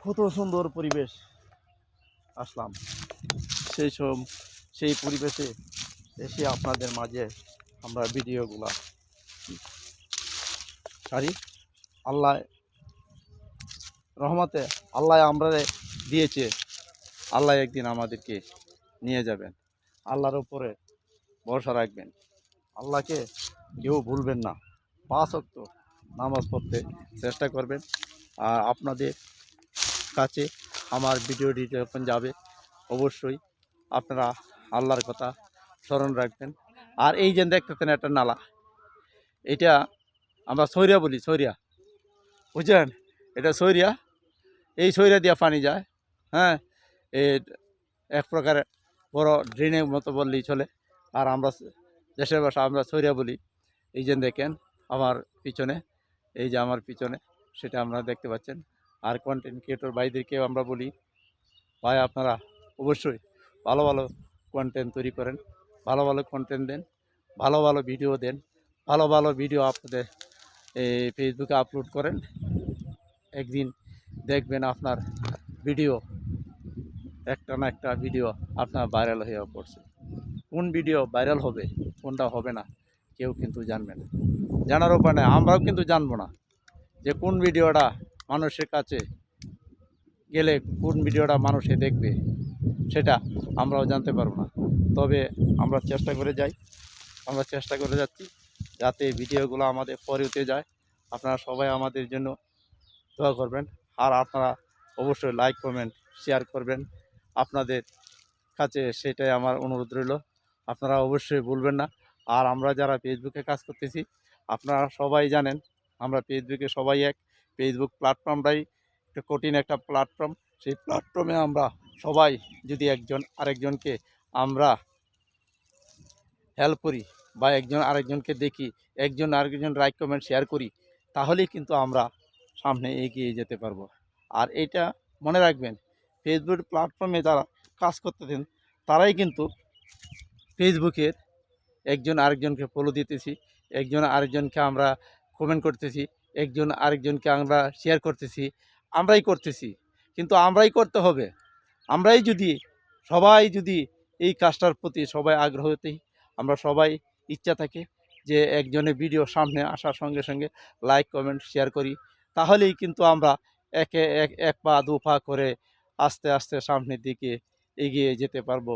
কত সুন্দর পরিবেশ আসলাম। সেই পরিবেশে এসে আপনাদের মাঝে আমরা ভিডিওগুলা সারি। আল্লাহ রহমতে আল্লাহ আমরা দিয়েছে, আল্লাহ একদিন আমাদেরকে নিয়ে যাবেন। আল্লাহর উপরে ভরসা রাখবেন, আল্লাহকে কেউ ভুলবেন না। 5 ওয়াক্ত নামাজ পড়তে চেষ্টা করবেন। আর আপনাদের কাছে আমার ভিডিওটি যখন যাবে অবশ্যই আপনারা আল্লাহর কথা স্মরণ রাখবেন। আর এই যে দেখতেছেন একটা নালা, এটা আমরা সৈরিয়া বলি, সৈরিয়া বুঝছেন, এটা সৈরিয়া। এই সৈরিয়া দিয়া পানি যায়। হ্যাঁ, এই এক প্রকার বড় ড্রেনের মতো বললেই চলে। আর আমরা দেশের ভাষা আমরা সৈরিয়া বলি। এই যে দেখেন আমার পিছনে, এই যে আমার পিছনে সেটা আপনারা দেখতে পাচ্ছেন। আর কন্টেন্ট ক্রিয়েটর ভাইদেরকেও আমরা বলি, ভাই আপনারা অবশ্যই ভালো ভালো কন্টেন্ট তৈরি করেন, ভালো ভালো কন্টেন্ট দেন, ভালো ভালো ভিডিও দেন, ভালো ভালো ভিডিও আপনাদের এই ফেসবুকে আপলোড করেন। একদিন দেখবেন আপনার ভিডিও একটা না একটা ভিডিও আপনার ভাইরাল হয়ে পড়ছে। কোন ভিডিও ভাইরাল হবে, কোনটা হবে না, কেউ কিন্তু জানবে না। জানার উপায় নেই, আমরাও কিন্তু জানবো না যে কোন ভিডিওটা মানুষের কাছে গেলে কোন ভিডিওটা মানুষে দেখবে, সেটা আমরাও জানতে পারবো না। তবে আমরা চেষ্টা করে যাচ্ছি যাতে ভিডিওগুলো আমাদের পরে উঠে যায়। আপনারা সবাই আমাদের জন্য দোয়া করবেন। আর আপনারা অবশ্যই লাইক কমেন্ট শেয়ার করবেন আপনাদের কাছে, সেটাই আমার অনুরোধ রইল। আপনারা অবশ্যই ভুলবেন না। আর আমরা যারা ফেসবুকে কাজ করতেছি, আপনারা সবাই জানেন আমরা ফেসবুকে সবাই এক। ফেসবুক প্ল্যাটফর্মটাই একটা কঠিন একটা প্ল্যাটফর্ম। সেই প্ল্যাটফর্মে আমরা সবাই যদি একজন আরেকজনকে আমরা হেল্প করি বা একজন আরেকজনকে দেখি, একজন আরেকজন লাইক কমেন্ট শেয়ার করি, তাহলেই কিন্তু আমরা সামনে এগিয়ে যেতে পারবো। আর এটা মনে রাখবেন, ফেসবুক প্ল্যাটফর্মে যারা কাজ করতেছেন তারাই কিন্তু ফেসবুকের একজন আরেকজনকে ফলো দিতেছি, একজন আরেকজনকে আমরা কমেন্ট করতেছি, একজন আরেকজনকে আমরা শেয়ার করতেছি, আমরাই করতেছি। কিন্তু আমরাই করতে হবে। আমরাই যদি সবাই যদি এই কাজটার প্রতি সবাই আগ্রহতেই আমরা সবাই ইচ্ছা থাকে যে একজনের ভিডিও সামনে আসার সঙ্গে সঙ্গে লাইক কমেন্ট শেয়ার করি, তাহলেই কিন্তু আমরা এক পা দু পা করে আস্তে আস্তে সামনের দিকে এগিয়ে যেতে পারবো।